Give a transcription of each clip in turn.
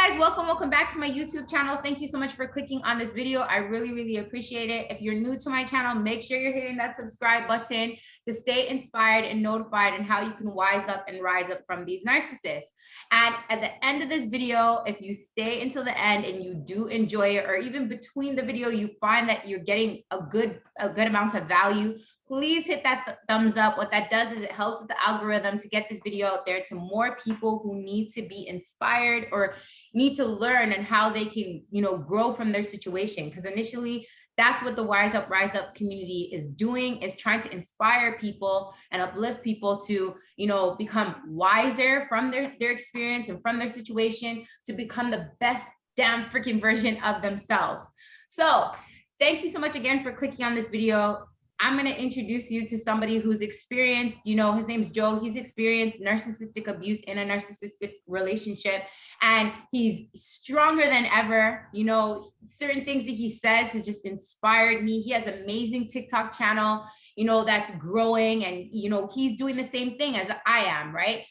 guys, welcome back to my YouTube channel. Thank you so much for clicking on this video. I really appreciate it. If you're new to my channel, make sure you're hitting that subscribe button to stay inspired and notified on how you can wise up and rise up from these narcissists. And at the end of this video, if you stay until the end and you do enjoy it, or even between the video you find that you're getting a good amount of value, please hit that thumbs up. What that does is it helps with the algorithm to get this video out there to more people who need to be inspired or need to learn and how they can, grow from their situation. Because initially, that's what the Wise Up, Rise Up community is doing, is trying to inspire people and uplift people to, become wiser from their experience and from their situation to become the best damn freaking version of themselves. So thank you so much again for clicking on this video. I'm going to introduce you to somebody who's experienced, his name's Joe. He's experienced narcissistic abuse in a narcissistic relationship, and he's stronger than ever. Certain things that he says has just inspired me. He has an amazing TikTok channel, that's growing, and, he's doing the same thing as I am, right?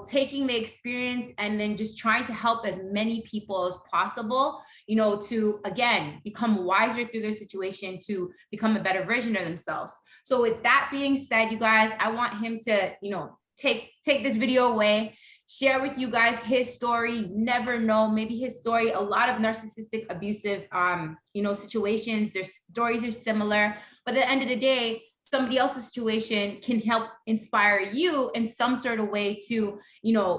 Taking the experience and then just trying to help as many people as possible, to, again, become wiser through their situation, to become a better version of themselves. So with that being said, you guys, I want him to, take this video away, share with you guys his story. You never know, maybe his story, a lot of narcissistic abusive, situations, their stories are similar, but at the end of the day, somebody else's situation can help inspire you in some sort of way to,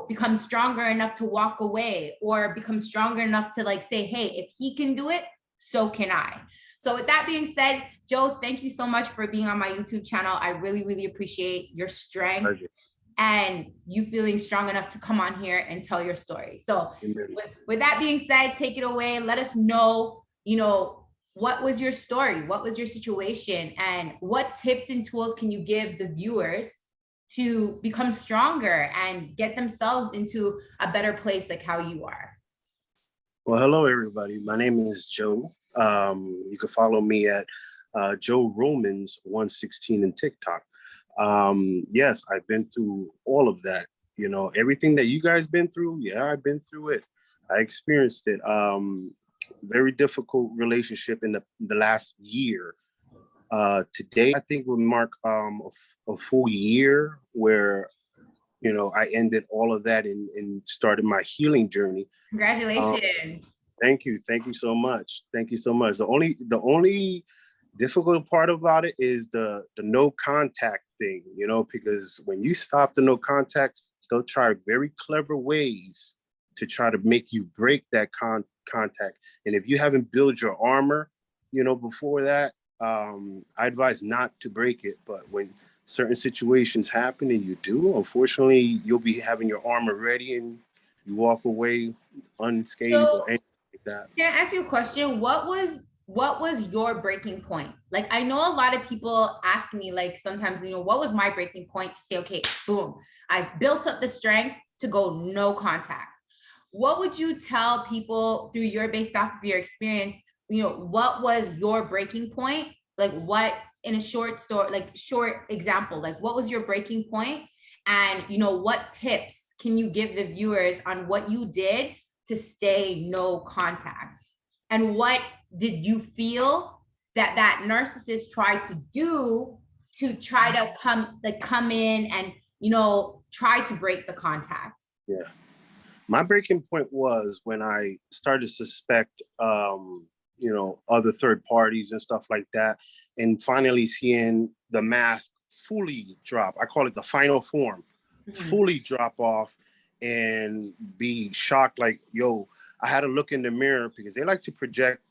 become stronger enough to walk away, or become stronger enough to say, hey, if he can do it, so can I. So with that being said, Joe, thank you so much for being on my YouTube channel. I really appreciate your strength and you feeling strong enough to come on here and tell your story. So with that being said, take it away. Let us know, what was your story? What was your situation? And what tips and tools can you give the viewers to become stronger and get themselves into a better place like how you are? Well, hello, everybody. My name is Joe. You can follow me at Joe Romans 116 in TikTok. Yes, I've been through all of that. Everything that you guys been through. Yeah, I've been through it. I experienced it. Very difficult relationship in the last year. Today, I think will mark a full year where, I ended all of that and started my healing journey. Congratulations. Thank you so much. Thank you so much. The only difficult part about it is the no contact thing, because when you stop the no contact, they'll try very clever ways to try to make you break that contact. And if you haven't built your armor, before that, I advise not to break it. But when certain situations happen and you do, unfortunately, you'll be having your armor ready and you walk away unscathed or anything like that. Can I ask you a question? What was your breaking point? I know a lot of people ask me, sometimes, what was my breaking point to say, okay, boom, I built up the strength to go no contact. What would you tell people based off of your experience, what was your breaking point? What, in a short story, short example, what was your breaking point? And, what tips can you give the viewers on what you did to stay no contact? And what did you feel that narcissist tried to do to try to come in and, try to break the contact? Yeah. My breaking point was when I started to suspect, other third parties and stuff like that, and finally seeing the mask fully drop. I call it the final form, fully drop off, and be shocked. Yo, I had to look in the mirror because they like to project,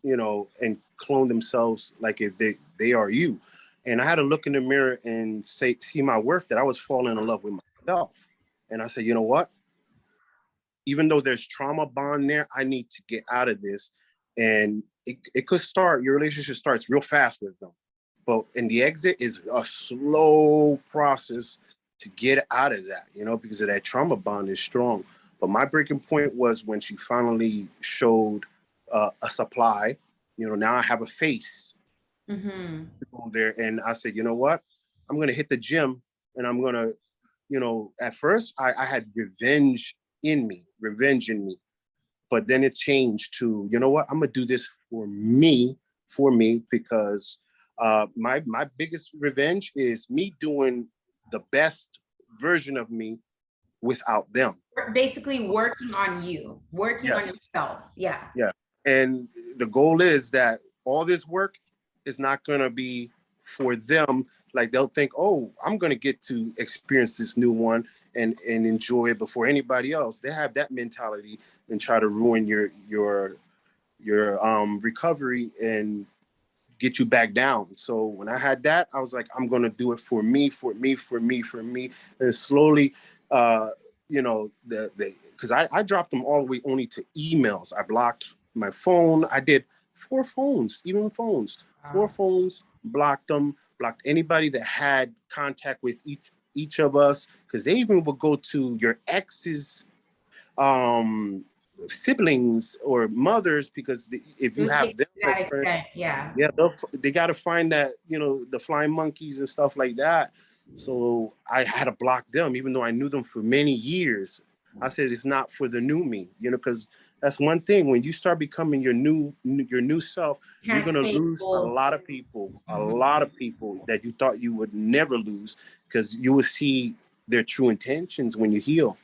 and clone themselves like if they are you. And I had to look in the mirror and see my worth, that I was falling in love with myself. And I said, you know what? Even though there's trauma bond there, I need to get out of this. And it could start, your relationship starts real fast with them. But in the exit is a slow process to get out of that, because of that trauma bond is strong. But my breaking point was when she finally showed a supply, now I have a face there. And I said, you know what? I'm going to hit the gym and I'm going to, at first I had revenge in me. But then it changed to, you know what, I'm gonna do this for me, because my biggest revenge is me doing the best version of me without them. Basically working on you, working on Yes. yourself. Yeah. Yeah. And the goal is that all this work is not going to be for them. Like they'll think, oh, I'm going to get to experience this new one and enjoy it before anybody else. They have that mentality and try to ruin your recovery and get you back down. So when I had that, I was like, I'm going to do it for me, for me, for me, for me. And slowly, you know, because I dropped them all the way only to emails. I blocked my phone. I did 4 phones, even phones, 4 phones, blocked them, blocked anybody that had contact with each of us, because they even would go to your ex's siblings or mothers, because if you It have takes them to that as friends, extent. Yeah. yeah, they got to find that, you know, the flying monkeys and stuff like that. So I had to block them, even though I knew them for many years. I said it's not for the new me, you know, because that's one thing. When you start becoming your new self, you're Can't gonna stay lose a full. lot of people, that you thought you would never lose, because you will see their true intentions when you heal.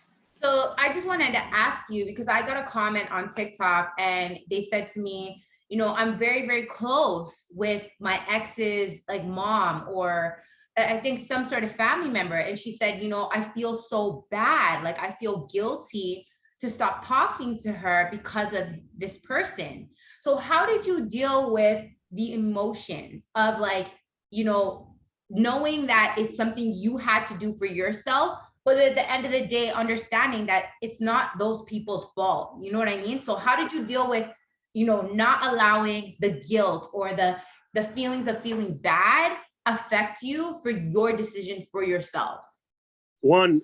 So I just wanted to ask you, because I got a comment on TikTok and they said to me, you know, I'm very, very close with my ex's like mom, or I think some sort of family member. And she said, you know, I feel so bad. Like I feel guilty to stop talking to her because of this person. So how did you deal with the emotions of like, you know, knowing that it's something you had to do for yourself, but at the end of the day, understanding that it's not those people's fault? You know what I mean? So how did you deal with, you know, not allowing the guilt or the feelings of feeling bad affect you for your decision for yourself? One,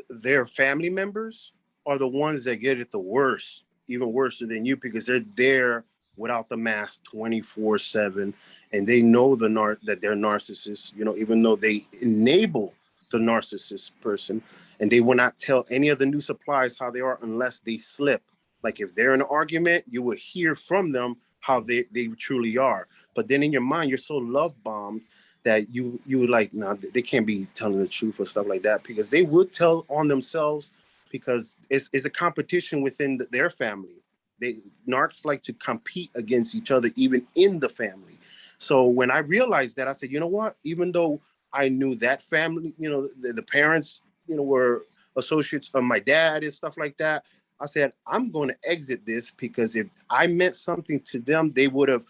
their family members are the ones that get it the worst, even worse than you, because they're there without the mask 24/7, and they know that they're narcissists, you know, even though they enable the narcissist person, and they will not tell any of the new supplies how they are unless they slip. Like if they're in an argument, you will hear from them how they truly are. But then in your mind, you're so love bombed that you like, no, they can't be telling the truth or stuff like that, because they would tell on themselves, because it's a competition within their family. They narcs like to compete against each other, even in the family. So when I realized that, I said, you know what? Even though I knew that family, you know, the parents, you know, were associates of my dad and stuff like that, I said, I'm going to exit this, because if I meant something to them, they would have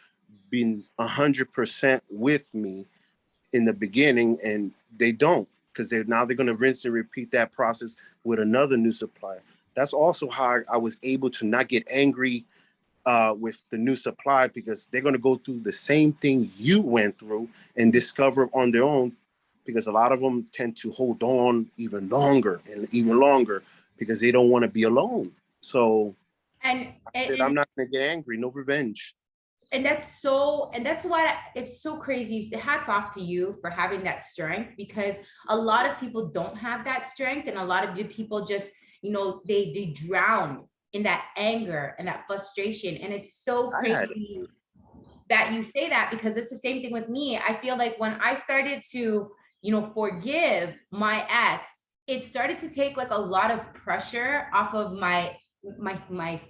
been 100% with me in the beginning, and they don't, because they're going to rinse and repeat that process with another new supplier. That's also how I was able to not get angry with the new supply, because they're going to go through the same thing you went through and discover on their own, because a lot of them tend to hold on even longer and even longer, because they don't want to be alone. So And I said, I'm not going to get angry, no revenge. and that's why it's so crazy. Hats off to you for having that strength, because a lot of people don't have that strength, and a lot of people just, you know, they drown in that anger and that frustration. And it's so crazy that you say that, because it's the same thing with me. I feel like when I started to, you know, forgive my ex, it started to take like a lot of pressure off of my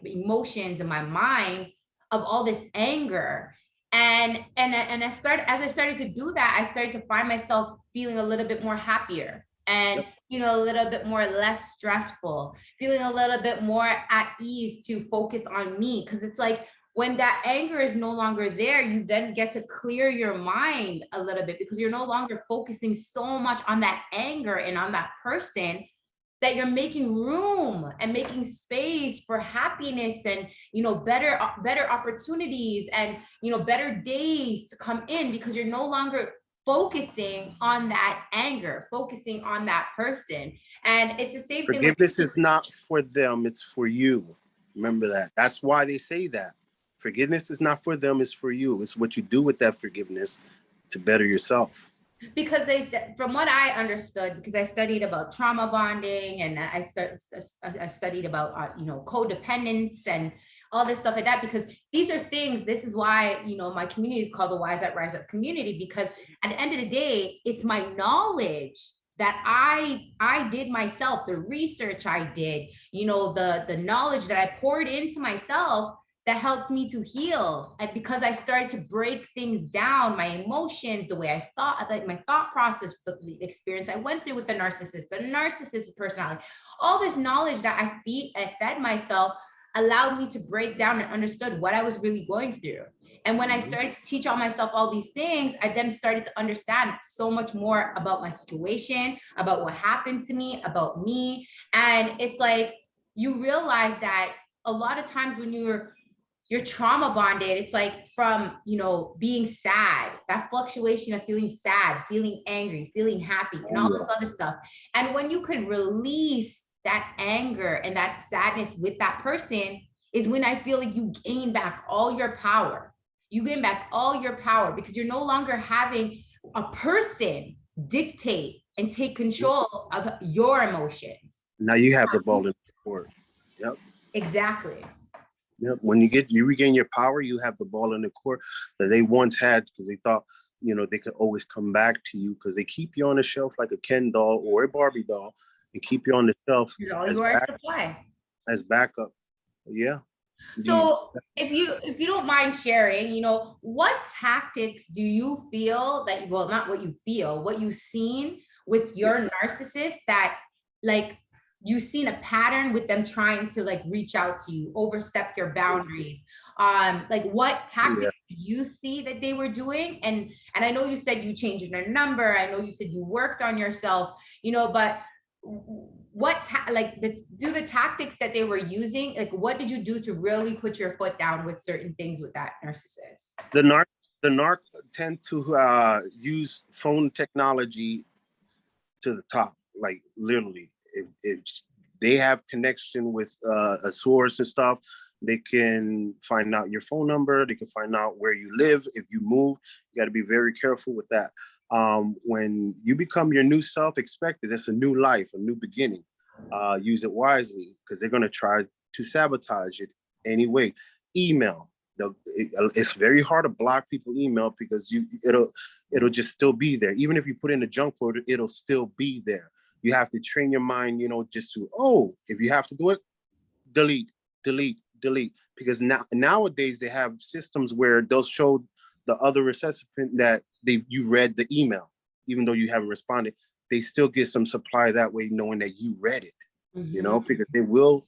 emotions and my mind, of all this anger. And I started to do that, I started to find myself feeling a little bit more happier, and you know, a little bit more less stressful, feeling a little bit more at ease to focus on me. Because it's like, when that anger is no longer there, you then get to clear your mind a little bit, because you're no longer focusing so much on that anger and on that person, that you're making room and making space for happiness and, you know, better opportunities and, you know, better days to come in, because you're no longer focusing on that anger, focusing on that person. And it's the same thing with Forgiveness is not for them, it's for you. Remember that. That's why they say that. Forgiveness is not for them, it's for you. It's what you do with that forgiveness to better yourself. Because from what I understood, because I studied about trauma bonding, and I studied about codependence and all this stuff like that, because these are things. This is why my community is called the Wise Up Rise Up community, because at the end of the day, it's my knowledge that I did myself, the research I did, the knowledge that I poured into myself, that helps me to heal. And because I started to break things down, my emotions, the way I thought, like my thought process, the experience I went through with the narcissistic personality, all this knowledge that I fed myself allowed me to break down and understood what I was really going through. And when I started to teach all myself all these things, I then started to understand so much more about my situation, about what happened to me, about me. And it's like, you realize that a lot of times when you're trauma bonded, it's like from being sad, that fluctuation of feeling sad, feeling angry, feeling happy, and all this other stuff. And when you could release that anger and that sadness with that person, is when I feel like you gain back all your power. You gain back all your power, because you're no longer having a person dictate and take control of your emotions. Now you have the ball in the court. Yep. Exactly. Yep. When you regain your power, you have the ball in the court that they once had, because they thought, they could always come back to you, because they keep you on the shelf like a Ken doll or a Barbie doll, and keep you on the shelf as backup. Yeah. So if you don't mind sharing, what tactics do you feel that, well, not what you feel, what you've seen with your narcissist, that like you've seen a pattern with them trying to like reach out to you, overstep your boundaries? Like what tactics do you see that they were doing? And I know you said you changed their number. I know you said you worked on yourself, but what do the tactics that they were using, like what did you do to really put your foot down with certain things with that narcissist? The narc tend to use phone technology to the top, like literally. If they have connection with a source and stuff, they can find out your phone number, they can find out where you live. If you move, you got to be very careful with that. When you become your new self, expect it. It's a new life, a new beginning. Use it wisely, because they're going to try to sabotage it anyway. Email. It's very hard to block people email, because it'll just still be there. Even if you put in a junk folder, it'll still be there. You have to train your mind, just to, if you have to do it, delete, delete, delete. Because nowadays they have systems where they'll show the other recipient that you read the email, even though you haven't responded. They still get some supply that way, knowing that you read it, because they will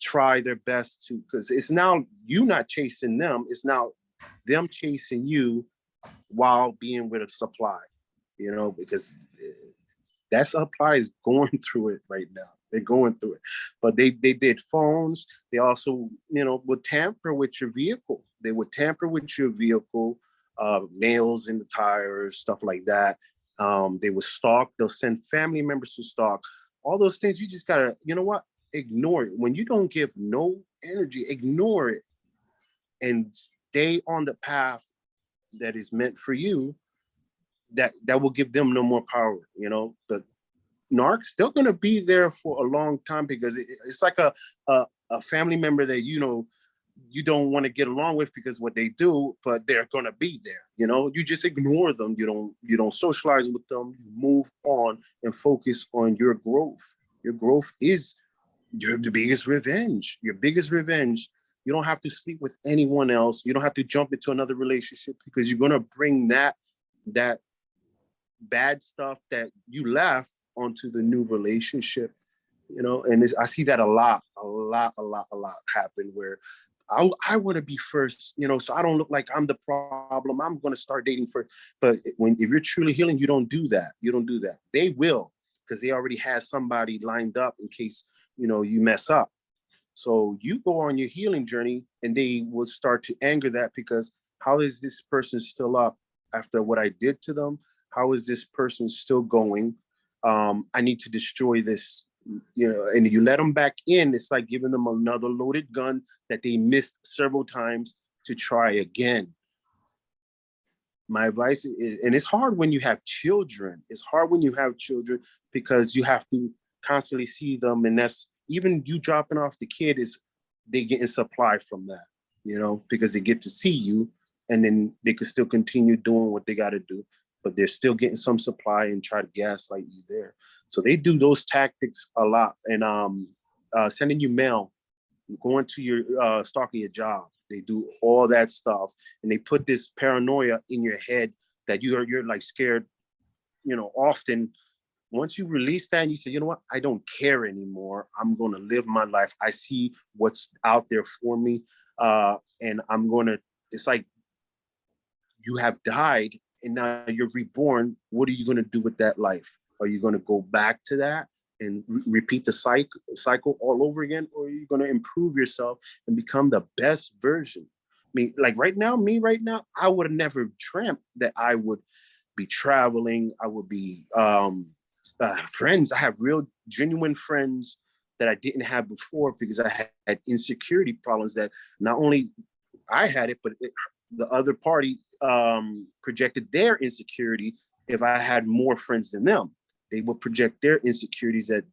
try their best to, because it's now you not chasing them, it's now them chasing you while being with a supply, because that supply is going through it right now. They're going through it. But they did phones. They also, would tamper with your vehicle. They would tamper with your vehicle, nails in the tires, stuff like that. They would stalk. They'll send family members to stalk. All those things, you just gotta, ignore it. When you don't give no energy, ignore it and stay on the path that is meant for you. That will give them no more power. The narc's still going to be there for a long time, because it's like a family member that you don't want to get along with because what they do, but they're going to be there. You just ignore them. You don't socialize with them. You move on and focus on your growth. Your growth is the biggest revenge. Your biggest revenge. You don't have to sleep with anyone else. You don't have to jump into another relationship, because you're going to bring that bad stuff that you left onto the new relationship, and I see that a lot happen, where I want to be first, so I don't look like I'm the problem. I'm going to start dating first. But if you're truly healing, you don't do that. They will, because they already have somebody lined up in case, you mess up. So you go on your healing journey, and they will start to anger that, because how is this person still up after what I did to them? How is this person still going? I need to destroy this, and you let them back in. It's like giving them another loaded gun that they missed several times to try again. my advice is, and it's hard when you have children. It's hard when you have children because you have to constantly see them, and that's even you dropping off the kid is they getting supply from that, you know, because they get to see you, and then they can still continue doing what they got to do, but they're still getting some supply and try to gaslight you there. So they do those tactics a lot, and sending you mail, going to your stalking your job. They do all that stuff, and they put this paranoia in your head that you're like scared. You know, often once you release that and you say, you know what, I don't care anymore. I'm going to live my life. I see what's out there for me, and I'm going to. It's like you have died, and now you're reborn. What are you going to do with that life? Are you going to go back to that and repeat the cycle all over again, or are you going to improve yourself and become the best version? I mean, like right now, I would have never dreamt that I would be traveling. I would be friends. I have real, genuine friends that I didn't have before because I had insecurity problems that not only I had it, but the other party projected their insecurity. If I had more friends than them, they will project their insecurities that,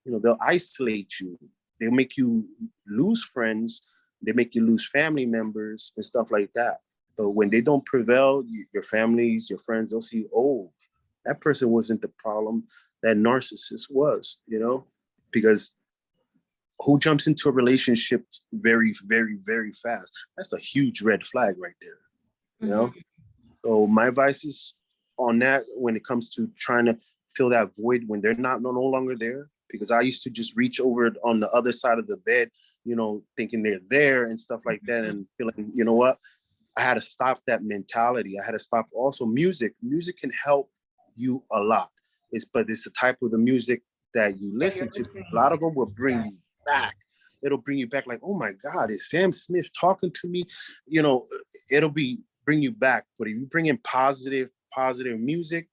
you know, they'll isolate you. They'll make you lose friends. They make you lose family members and stuff like that. But when they don't prevail, your families, your friends, they'll see, oh, that person wasn't the problem. That narcissist was, you know, because who jumps into a relationship very, very, very fast? That's a huge red flag right there, you know? So my advice is on that when it comes to trying to fill that void when they're no longer there, because I used to just reach over on the other side of the bed, you know, thinking they're there and stuff like that, and feeling, you know what, I had to stop that mentality. I had to stop. Also, music can help you a lot. But it's the type of the music that you listen to. A lot of them will bring you back. It'll bring you back like, oh my God, is Sam Smith talking to me? You know, bring you back. But if you bring in positive music,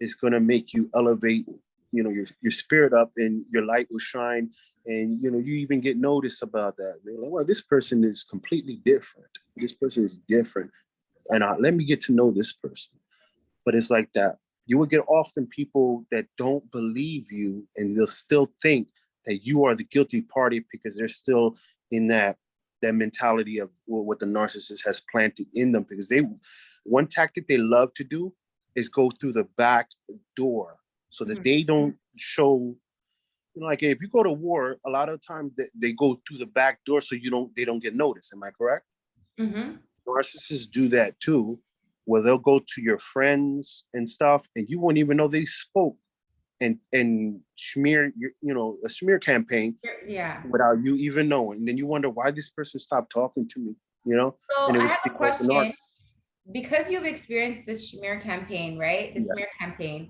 it's gonna make you elevate, you know, your spirit up, and your light will shine. And you know, you even get noticed about that. They're like, well, this person is completely different. This person is different, and let me get to know this person. But it's like that. You will get often people that don't believe you, and they'll still think that you are the guilty party because they're still in that mentality of what the narcissist has planted in them. Because one tactic they love to do is go through the back door so that they don't show, you know, like if you go to war, a lot of times they go through the back door so they don't get noticed. Am I correct? Narcissists do that too, where they'll go to your friends and stuff, and you won't even know they spoke, and smear a smear campaign without you even knowing. And then you wonder why this person stopped talking to me, you know? So and it was I have a question. Because you've experienced this smear campaign, right? The smear campaign.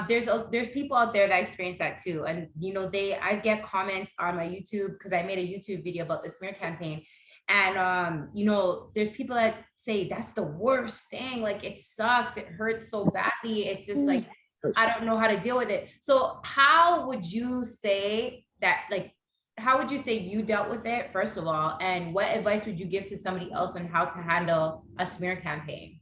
There's people out there that experience that too. And you know, I get comments on my YouTube because I made a YouTube video about the smear campaign. And you know, there's people that say that's the worst thing. Like it sucks, it hurts so badly. It's just like, I don't know how to deal with it. So how would you say that, like, how would you say you dealt with it, first of all? And what advice would you give to somebody else on how to handle a smear campaign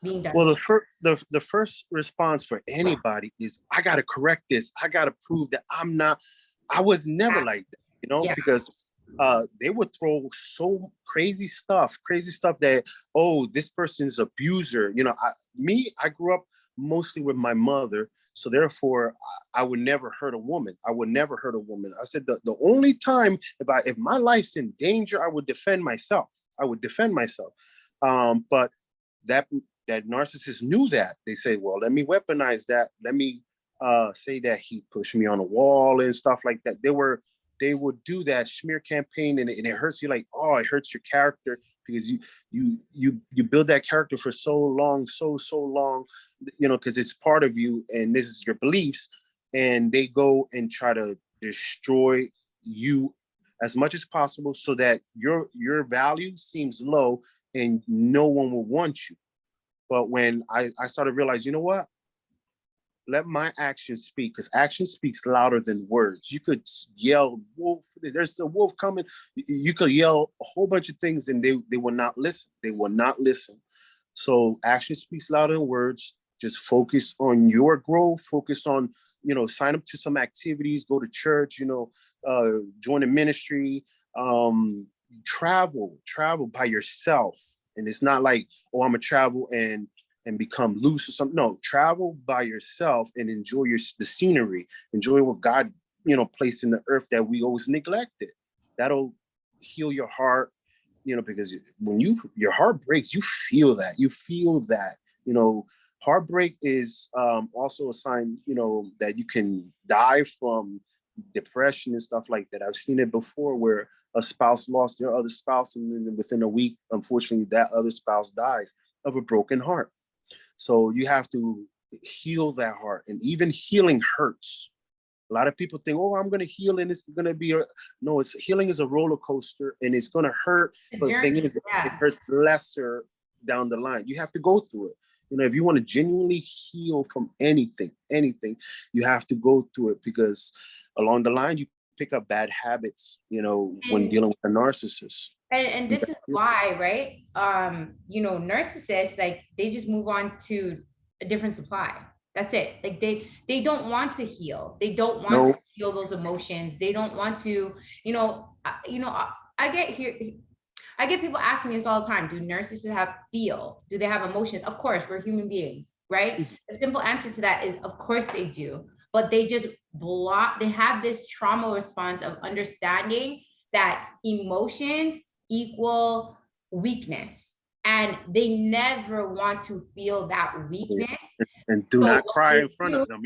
being done? Well, the first response for anybody is, I got to correct this. I got to prove that I was never like that, you know, because they would throw so crazy stuff that, oh, this person's abuser. You know, I grew up mostly with my mother. So therefore, I would never hurt a woman. I said the only time if my life's in danger, I would defend myself. But that narcissist knew that. They say, well, let me weaponize that. Let me say that he pushed me on a wall and stuff like that. They would do that smear campaign, and it hurts you. Like, oh, it hurts your character because you build that character for so long, so long, you know, because it's part of you and this is your beliefs, and they go and try to destroy you as much as possible so that your value seems low and no one will want you. But when I started to realize, you know what? Let my actions speak, because action speaks louder than words. You could yell, wolf, there's a wolf coming. You could yell a whole bunch of things and they will not listen. So action speaks louder than words. Just focus on your growth, focus on, sign up to some activities, go to church, join a ministry, travel by yourself. And it's not like, oh, I'm gonna travel and become loose or something. No, travel by yourself and enjoy the scenery, enjoy what God, placed in the earth that we always neglected. That'll heal your heart, because when your heart breaks, you feel that. Heartbreak is also a sign, that you can die from depression and stuff like that. I've seen it before where a spouse lost their other spouse, and then within a week, unfortunately, that other spouse dies of a broken heart. So you have to heal that heart, and even healing hurts. A lot of people think, oh, I'm going to heal and it's going to be no, healing is a roller coaster and it's going to hurt. But the thing is, it hurts lesser down the line. You have to go through it. If you want to genuinely heal from anything, you have to go through it, because along the line, you pick up bad habits, when dealing with a narcissist. And this is why, right? Narcissists, like, they just move on to a different supply. That's it. Like, they don't want to heal. They don't want to feel those emotions. They don't want to, I get people asking me this all the time. Do narcissists feel? Do they have emotions? Of course, we're human beings, right? The simple answer to that is, of course they do. But they just they have this trauma response of understanding that emotions equal weakness. And they never want to feel that weakness. And do not cry in front of them.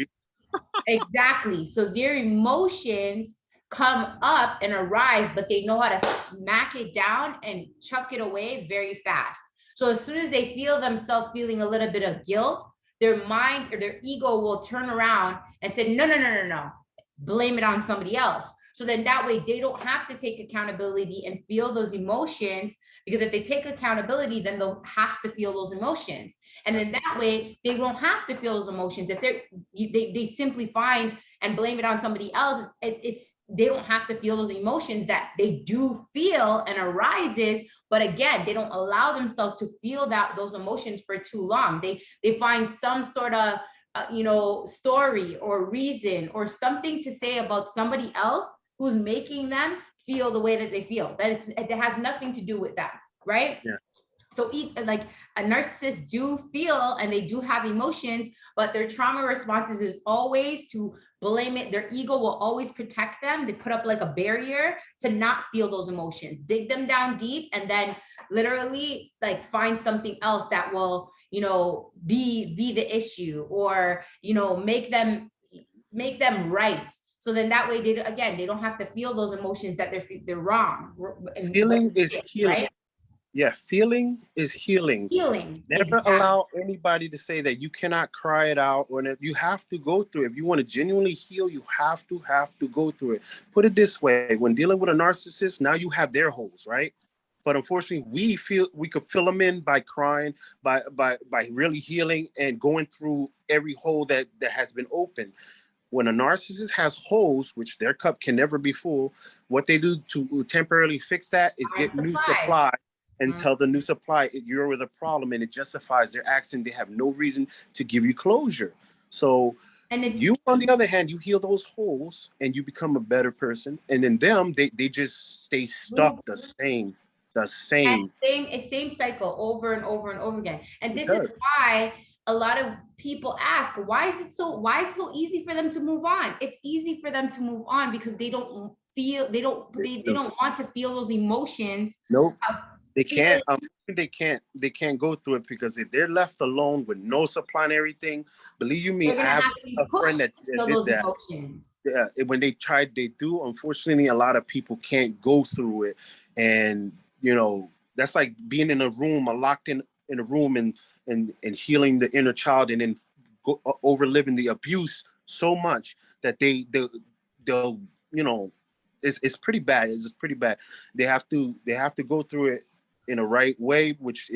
Exactly. So their emotions come up and arise, but they know how to smack it down and chuck it away very fast. So as soon as they feel themselves feeling a little bit of guilt, their mind or their ego will turn around and say, no, blame it on somebody else. So then that way they don't have to take accountability and feel those emotions, because if they take accountability, then they'll have to feel those emotions. And then that way they won't have to feel those emotions. If they simply find and blame it on somebody else, they don't have to feel those emotions that they do feel and arises. But again, they don't allow themselves to feel those emotions for too long. They find some sort of story or reason or something to say about somebody else who's making them feel the way that they feel. That it has nothing to do with them, right? Yeah. So like a narcissist do feel and they do have emotions, but their trauma responses is always to blame it. Their ego will always protect them. They put up like a barrier to not feel those emotions, dig them down deep, and then literally like find something else that will, be the issue, or, make them right. So then that way they don't have to feel those emotions that they're wrong. Feeling is healing. Right? Yeah, feeling is healing. Never allow anybody to say that you cannot cry it out, or that you have to go through it. If you want to genuinely heal, you have to go through it. Put it this way: when dealing with a narcissist, now you have their holes, right? But unfortunately, we could fill them in by crying, by really healing and going through every hole that has been opened. When a narcissist has holes, which their cup can never be full, what they do to temporarily fix that is get new supply and tell the new supply you're with a problem, and it justifies their action. They have no reason to give you closure. So you, on the other hand, you heal those holes and you become a better person. And in them, they just stay stuck the same cycle over and over and over again. And this is why a lot of people ask, why is it so easy for them to move on? It's easy for them to move on because they don't want to feel those emotions. Nope. They can't. They can't go through it, because if they're left alone with no supply and everything, believe you me, I have a friend that did that. Emotions. Yeah, when they do. Unfortunately, a lot of people can't go through it, and that's like being in a room, locked in a room, and healing the inner child, and then overliving the abuse so much that they'll it's pretty bad. It's pretty bad. They have to go through it in a right way, which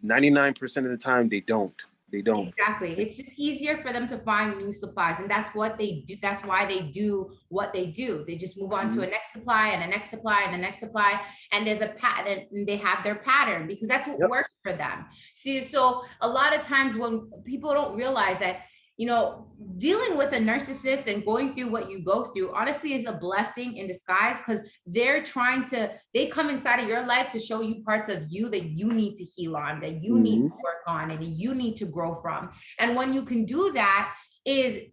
99% of the time they don't. They don't. Exactly. It's just easier for them to find new supplies. And that's what they do. That's why they do what they do. They just move on to a next supply and a next supply and a next supply. And there's a pattern, and they have their pattern because that's what works for them. See, so a lot of times when people don't realize that, you know, dealing with a narcissist and going through what you go through, honestly, is a blessing in disguise, because they come inside of your life to show you parts of you that you need to heal on, that you need to work on, and you need to grow from. And when you can do that,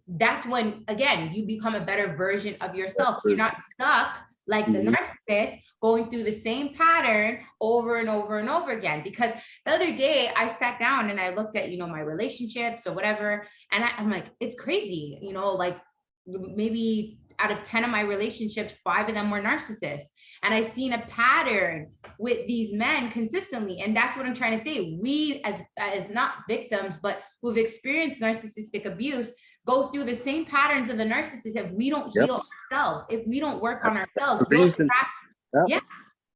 that's when, again, you become a better version of yourself. You're not stuck like the narcissist, going through the same pattern over and over and over again. Because the other day I sat down and I looked at, you know, my relationships or whatever. And I'm like, it's crazy, you know, like maybe out of 10 of my relationships, 5 of them were narcissists. And I seen a pattern with these men consistently. And that's what I'm trying to say. We as not victims, but who've experienced narcissistic abuse, go through the same patterns of the narcissist if we don't heal ourselves, if we don't work on ourselves.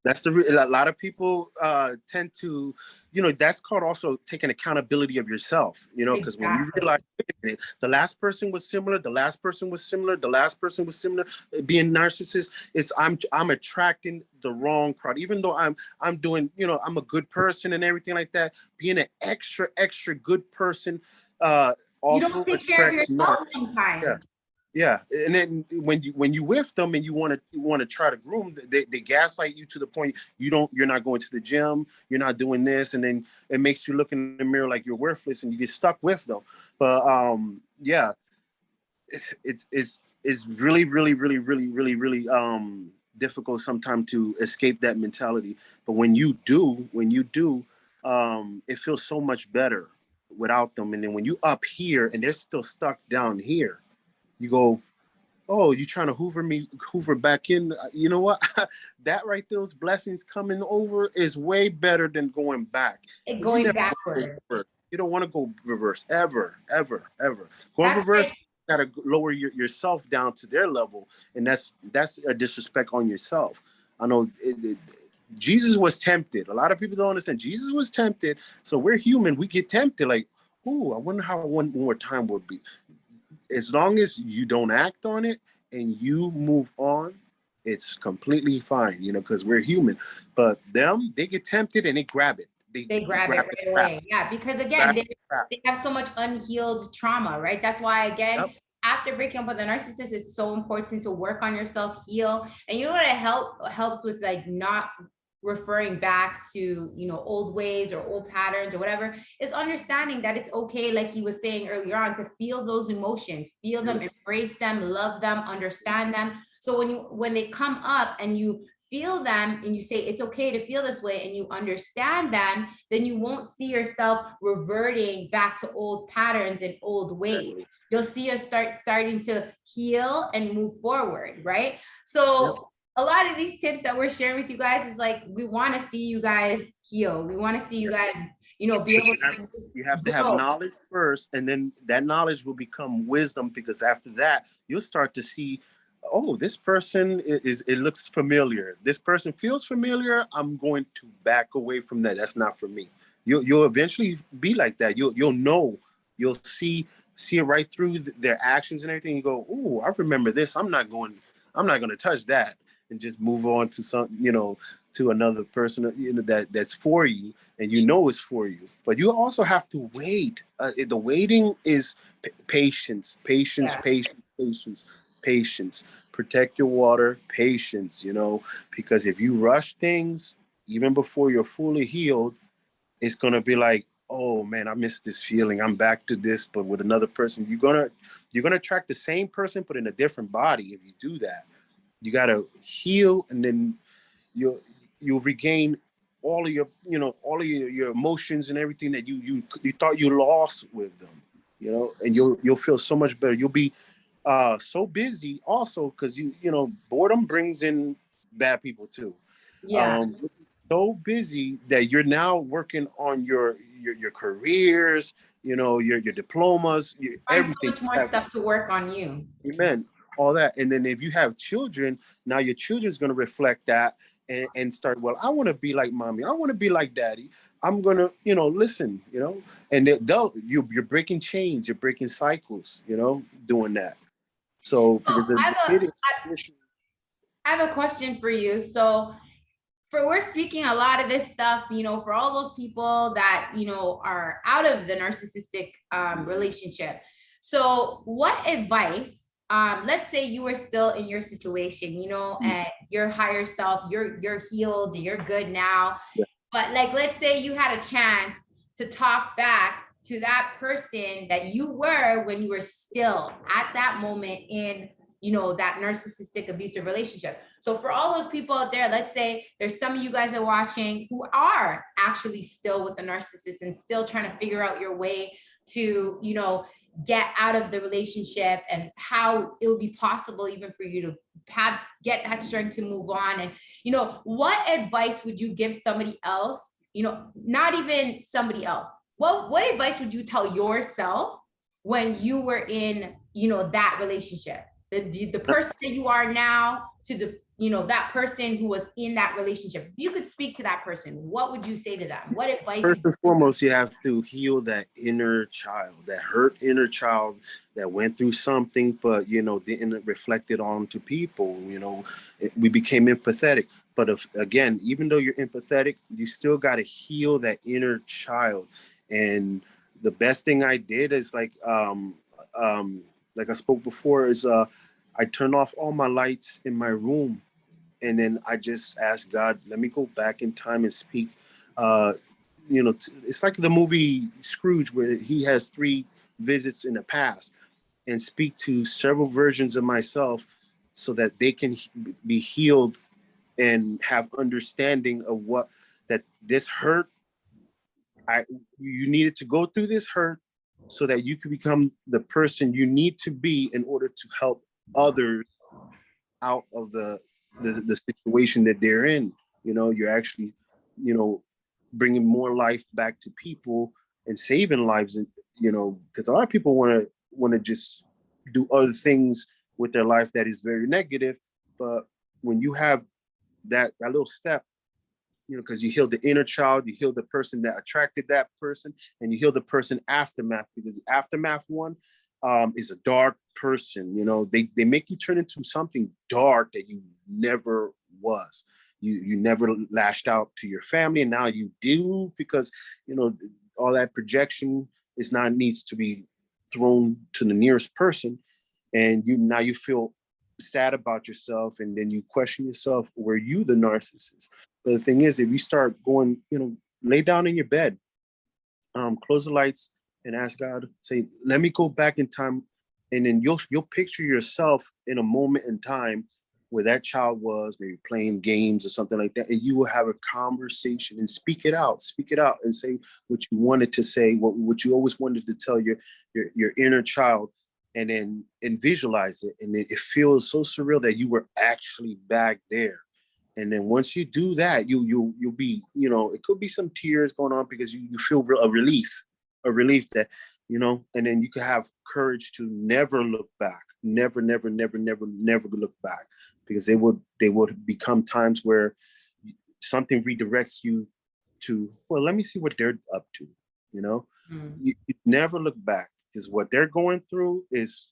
That's a lot of people tend to, you know, that's called also taking accountability of yourself, you know, because when you realize the last person was similar, the last person was similar, the last person was similar, being narcissist, I'm attracting the wrong crowd, even though I'm doing, you know, I'm a good person and everything like that. Being an extra good person also you don't take care of yourself sometimes. Yeah, and then when you with them and you want to try to groom, they gaslight you to the point you're not going to the gym, you're not doing this, and then it makes you look in the mirror like you're worthless, and you get stuck with them. But it's really difficult sometimes to escape that mentality. But when you do, it feels so much better without them. And then when you up here and they're still stuck down here, you go, oh, you trying to hoover back in? You know what? That right, those blessings coming over is way better than going back. Going backward. You don't want to go reverse ever. Going reverse, you gotta lower yourself down to their level, and that's a disrespect on yourself. I know Jesus was tempted. A lot of people don't understand. Jesus was tempted, so we're human. We get tempted. Like, oh, I wonder how one more time would be. As long as you don't act on it and you move on, it's completely fine, you know, because we're human. But they get tempted and they grab it. They grab it right away. Yeah, because again, they have so much unhealed trauma, right? That's why, again, after breaking up with a narcissist, it's so important to work on yourself, heal. And you know what helps with, like, not referring back to, you know, old ways or old patterns or whatever, is understanding that it's okay, like he was saying earlier on, to feel those emotions, feel them, embrace them, love them, understand them. So when they come up and you feel them and you say it's okay to feel this way and you understand them, then you won't see yourself reverting back to old patterns and old ways. You'll see us starting to heal and move forward, right? So a lot of these tips that we're sharing with you guys is like, we want to see you guys heal. We want to see you guys, you know, be able to. You have to have knowledge first, and then that knowledge will become wisdom, because after that, you'll start to see, oh, this person it looks familiar. This person feels familiar. I'm going to back away from that. That's not for me. You'll eventually be like that. You'll know. You'll see it right through their actions and everything. You go, oh, I remember this. I'm not going to touch that. And just move on to to another person, you know, that's for you, and you know it's for you. But you also have to wait. The waiting is patience. Protect your water, patience, you know, because if you rush things, even before you're fully healed, it's gonna be like, oh man, I missed this feeling. I'm back to this, but with another person. You're gonna attract the same person, but in a different body if you do that. You got to heal, and then you'll regain all of your emotions and everything that you thought you lost with them, you know, and you'll feel so much better. You'll be so busy also, because you know, boredom brings in bad people too. So busy that you're now working on your careers, you know, your diplomas, everything. So much more stuff to work on you. Amen. All that. And then if you have children, now your children's going to reflect that and start, well, I want to be like mommy. I want to be like daddy. I'm gonna, listen, and you're breaking chains, you're breaking cycles, doing that. So Oh, because of it is, I have a question for you. So we're speaking a lot of this stuff, for all those people that, are out of the narcissistic relationship. So what advice, let's say you were still in your situation, and your higher self, you're healed, you're good now. yeah. But like, let's say you had a chance to talk back to that person that you were when you were still at that moment in, that narcissistic abusive relationship. So for all those people out there, let's say there's some of you guys are watching who are actually still with the narcissist and still trying to figure out your way to, get out of the relationship, and how it would be possible even for you to get that strength to move on. And what advice would you give somebody else, not even somebody else, what advice would you tell yourself when you were in, that relationship, the person that you are now to the, that person who was in that relationship? If you could speak to that person, what would you say to them? What advice? First and foremost, you have to heal that inner child, that hurt inner child that went through something, but didn't reflect it on to people. We became empathetic. But again, even though you're empathetic, you still got to heal that inner child. And the best thing I did is like I spoke before, is I turned off all my lights in my room, and then I just asked God, let me go back in time and speak. It's like the movie Scrooge, where he has 3 visits in the past, and speak to several versions of myself so that they can be healed and have understanding of what that this hurt. You needed to go through this hurt so that you could become the person you need to be in order to help others out of the situation that they're in. You're actually, bringing more life back to people and saving lives. And because a lot of people want to just do other things with their life that is very negative. But when you have that little step, because you heal the inner child, you heal the person that attracted that person, and you heal the person aftermath, because the aftermath one is a dark person. They make you turn into something dark that you never was. You never lashed out to your family, and now you do, because all that projection needs to be thrown to the nearest person, and now you feel sad about yourself, and then you question yourself, were you the narcissist? But the thing is, if you start going, lay down in your bed, close the lights, and ask God, say, let me go back in time, and then you'll picture yourself in a moment in time where that child was maybe playing games or something like that, and you will have a conversation and speak it out, and say what you wanted to say, what you always wanted to tell your inner child, and visualize it, and it feels so surreal that you were actually back there. And then once you do that, you'll be, it could be some tears going on, because you feel a relief that, and then you can have courage to never look back, never look back, because they would become times where something redirects you to, well, let me see what they're up to. You never look back, because what they're going through is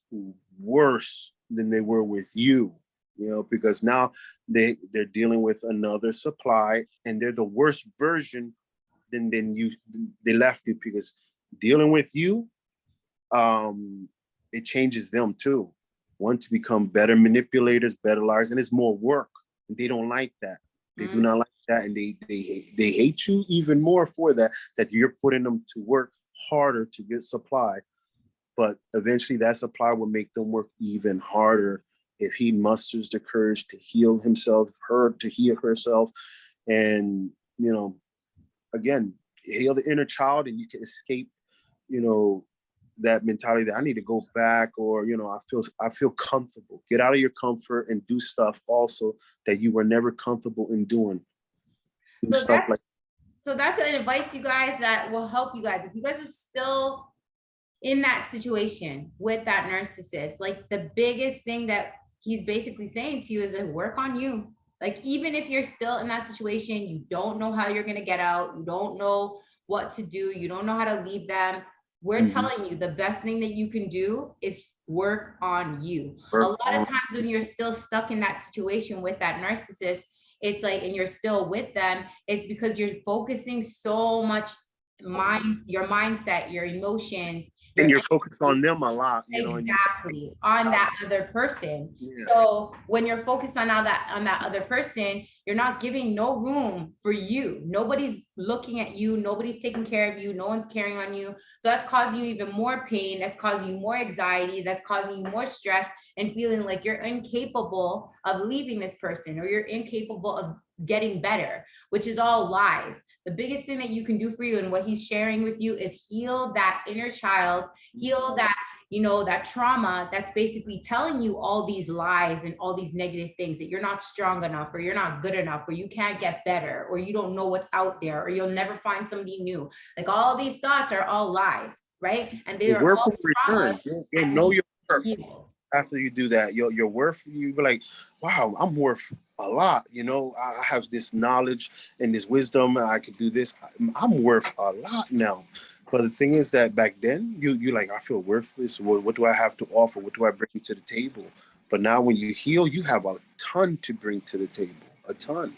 worse than they were with you. Because now they're dealing with another supply, and they're the worst version than they left you, because dealing with you, it changes them too. Want to become better manipulators, better liars, and it's more work. And they don't like that. They do not like that, and they hate you even more for that you're putting them to work harder to get supply. But eventually that supply will make them work even harder if he musters the courage to heal himself, her to heal herself, and again, heal the inner child, and you can escape, that mentality that I need to go back, or I feel comfortable. Get out of your comfort and do stuff also that you were never comfortable in doing. So that's an advice, you guys, that will help you guys if you guys are still in that situation with that narcissist. Like, the biggest thing that he's basically saying to you is to work on you. Like, even if you're still in that situation, you don't know how you're going to get out, you don't know what to do, you don't know how to leave them, we're telling you the best thing that you can do is work on you. A lot of times when you're still stuck in that situation with that narcissist, it's like, and you're still with them, it's because you're focusing so much your mindset, your emotions, and you're focused on them a lot, you know. Exactly, on that other person. Yeah. So when you're focused on that other person, you're not giving no room for you. Nobody's looking at you, nobody's taking care of you, no one's caring on you. So that's causing you even more pain, that's causing you more anxiety, that's causing you more stress, and feeling like you're incapable of leaving this person, or you're incapable of getting better, which is all lies. The biggest thing that you can do for you, and what he's sharing with you, is heal that inner child, heal that, you know, that trauma that's basically telling you all these lies and all these negative things, that you're not strong enough, or you're not good enough, or you can't get better, or you don't know what's out there, or you'll never find somebody new. Like, all these thoughts are all lies, right? And they are all return. You'll know your worth. After you do that, your worth, you be like, wow, I'm worth a lot. You know, I have this knowledge and this wisdom. I could do this. I'm worth a lot now. But the thing is that back then, you like, I feel worthless. What do I have to offer? What do I bring to the table? But now when you heal, you have a ton to bring to the table. A ton,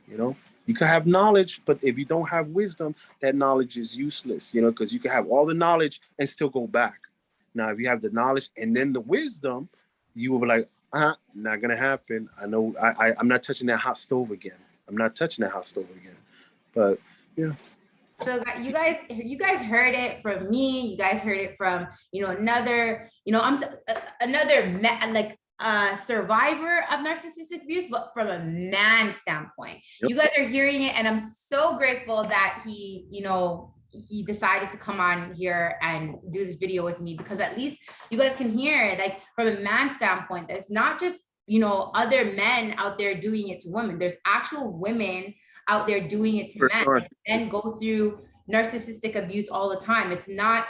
you know. You can have knowledge, but if you don't have wisdom, that knowledge is useless, you know, because you can have all the knowledge and still go back. Now, if you have the knowledge and then the wisdom, you will be like, not gonna happen. I know I'm not touching that hot stove again. I'm not touching that hot stove again. But yeah. So you guys heard it from me. You guys heard it from, you know, another, you know, survivor of narcissistic abuse, but from a man standpoint. Yep. You guys are hearing it, and I'm so grateful that he, you know, he decided to come on here and do this video with me, because at least you guys can hear, like, from a man standpoint, there's not just, you know, other men out there doing it to women. There's actual women out there doing it to men, and go through narcissistic abuse all the time. It's not,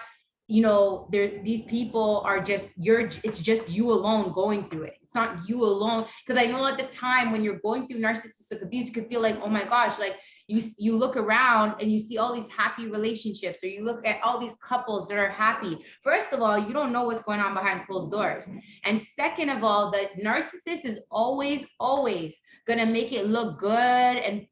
you know, these people are just, it's just you alone going through it. It's not you alone. Because I know at the time when you're going through narcissistic abuse, you could feel like, oh my gosh, like, you look around and you see all these happy relationships, or you look at all these couples that are happy. First of all, you don't know what's going on behind closed doors. And second of all, the narcissist is always going to make it look good and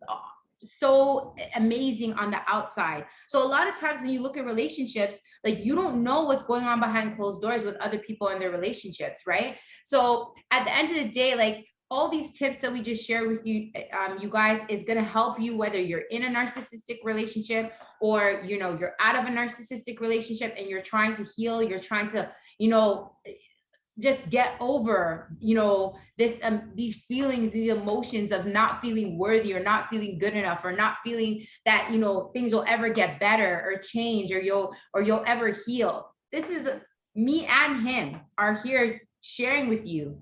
so amazing on the outside. So a lot of times when you look at relationships, like, you don't know what's going on behind closed doors with other people in their relationships, right? So at the end of the day, like, all these tips that we just shared with you, you guys, is going to help you whether you're in a narcissistic relationship, or, you know, you're out of a narcissistic relationship and you're trying to heal, you're trying to, you know, just get over, you know, this these feelings, these emotions of not feeling worthy, or not feeling good enough, or not feeling that, you know, things will ever get better or change, or you'll ever heal. This is me and him are here sharing with you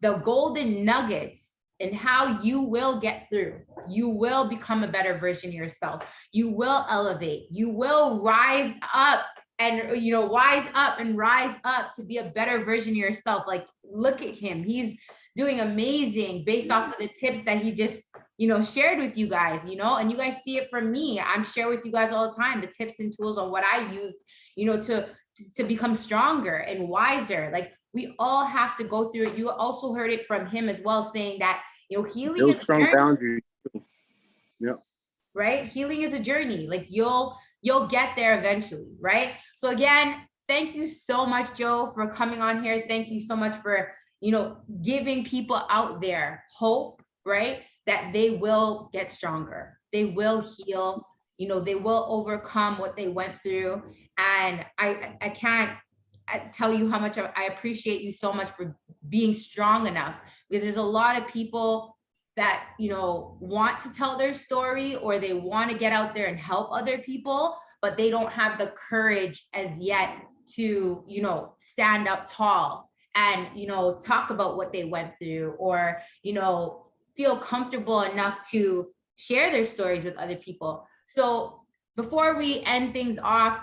the golden nuggets and how you will get through. You will become a better version of yourself. You will elevate. You will rise up, and, you know, wise up and rise up to be a better version of yourself. Like, look at him. He's doing amazing based off of the tips that he just, you know, shared with you guys, you know, and you guys see it from me. I'm sharing with you guys all the time, the tips and tools on what I used, you know, to become stronger and wiser. Like, we all have to go through it. You also heard it from him as well, saying that, you know, healing is strong boundaries. Yeah. Right? Healing is a journey. Like, you'll get there eventually, right? So again, thank you so much, Joe, for coming on here. Thank you so much for, you know, giving people out there hope, right? That they will get stronger. They will heal, you know, they will overcome what they went through. And I can't tell you how much I appreciate you so much for being strong enough, because there's a lot of people that, you know, want to tell their story, or they want to get out there and help other people, but they don't have the courage as yet to, you know, stand up tall and, you know, talk about what they went through, or, you know, feel comfortable enough to share their stories with other people. So before we end things off,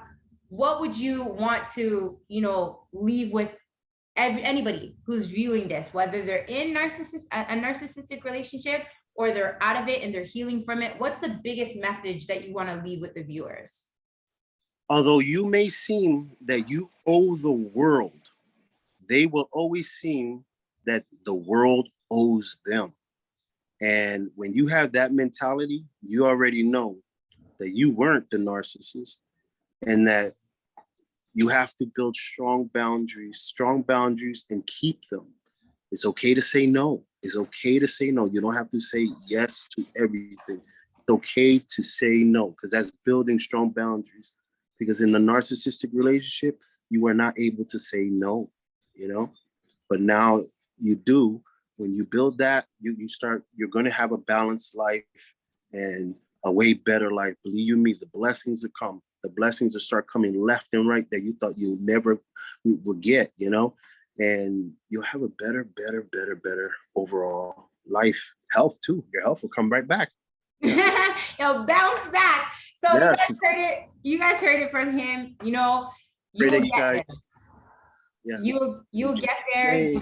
what would you want to, you know, leave with anybody who's viewing this, whether they're in a narcissistic relationship, or they're out of it and they're healing from it, what's the biggest message that you want to leave with the viewers? Although you may seem that you owe the world, they will always seem that the world owes them. And when you have that mentality, you already know that you weren't the narcissist, and that you have to build strong boundaries and keep them. It's okay to say no. It's okay to say no. You don't have to say yes to everything. It's okay to say no, because that's building strong boundaries. Because in a narcissistic relationship, you are not able to say no, you know? But now you do. When you build that, you're going to have a balanced life and a way better life. Believe you me, the blessings will come. The blessings will start coming left and right that you thought you never would get, you know? And you'll have a better overall life. Health too. Your health will come right back. It'll bounce back. So yes. You guys heard it from him. You know, you will get there. Yeah. You'll get there. Hey.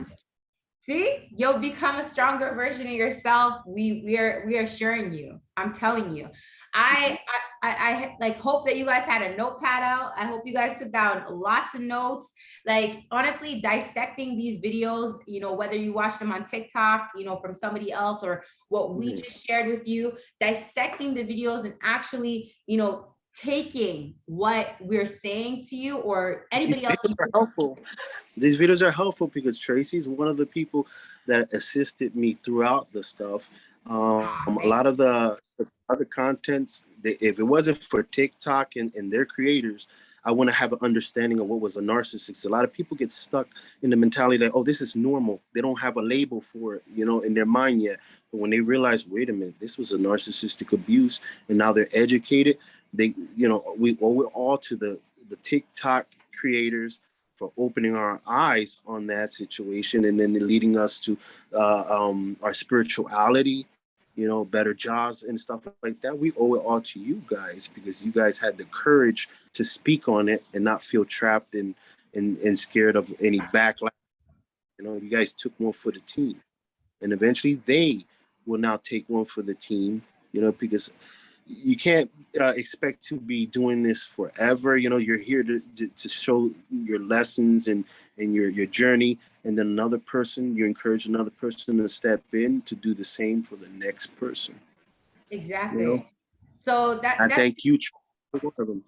See, you'll become a stronger version of yourself. We are assuring you. I'm telling you. I like hope that you guys had a notepad out. I hope you guys took down lots of notes. Like honestly, dissecting these videos, you know, whether you watch them on TikTok, you know, from somebody else, or what we just shared with you, dissecting the videos and actually, you know, taking what we're saying to you or anybody else. Are helpful. These videos are helpful because Tracy's one of the people that assisted me throughout the stuff. A lot of the other contents, if it wasn't for TikTok and their creators, I want to have an understanding of what was a narcissist. A lot of people get stuck in the mentality that, oh, this is normal. They don't have a label for it, you know, in their mind yet. But when they realize, wait a minute, this was a narcissistic abuse, and now they're educated, they, you know, we owe it all to the TikTok creators for opening our eyes on that situation, and then leading us to our spirituality, you know, better jobs and stuff like that. We owe it all to you guys, because you guys had the courage to speak on it and not feel trapped and scared of any backlash. You know, you guys took one for the team, and eventually they will now take one for the team, you know, because you can't expect to be doing this forever. You know, you're here to show your lessons and your journey, and then you encourage another person to step in to do the same for the next person. Exactly. You know? So I thank you for one of them.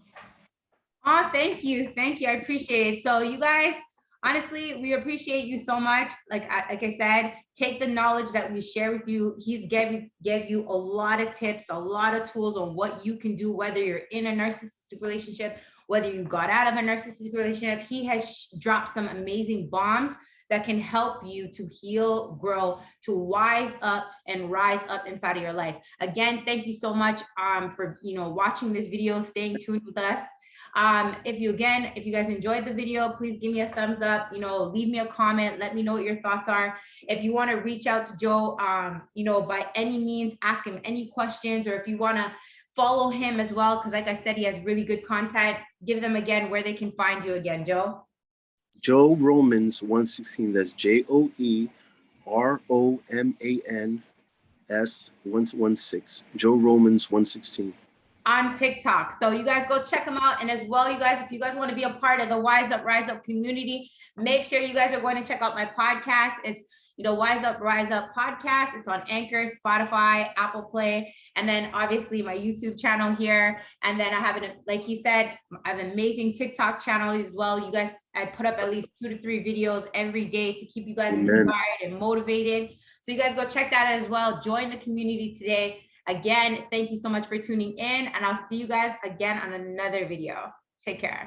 Oh, thank you. I appreciate it. So you guys, honestly, we appreciate you so much. Like I said, take the knowledge that we share with you. He's gave you a lot of tips, a lot of tools on what you can do, whether you're in a narcissistic relationship, whether you got out of a narcissistic relationship. He has dropped some amazing bombs that can help you to heal, grow, to wise up and rise up inside of your life. Again, thank you so much for watching this video, staying tuned with us. If you guys enjoyed the video, please give me a thumbs up, leave me a comment, let me know what your thoughts are. If you want to reach out to Joe, by any means, ask him any questions, or if you want to follow him as well, because like I said, he has really good content. Give them again where they can find you again, Joe. Joe Romans 116. That's JoeRomans 116. Joe Romans 116. On TikTok. So you guys go check them out. And as well, you guys, if you guys want to be a part of the Wise Up, Rise Up community, make sure you guys are going to check out my podcast. It's, Wise Up, Rise Up podcast. It's on Anchor, Spotify, Appleplay, and then obviously my YouTube channel here. And then I have like he said, I have an amazing TikTok channel as well. You guys, I put up at least 2 to 3 videos every day to keep you guys inspired and motivated. So you guys go check that out as well. Join the community today. Again, thank you so much for tuning in, and I'll see you guys again on another video. Take care.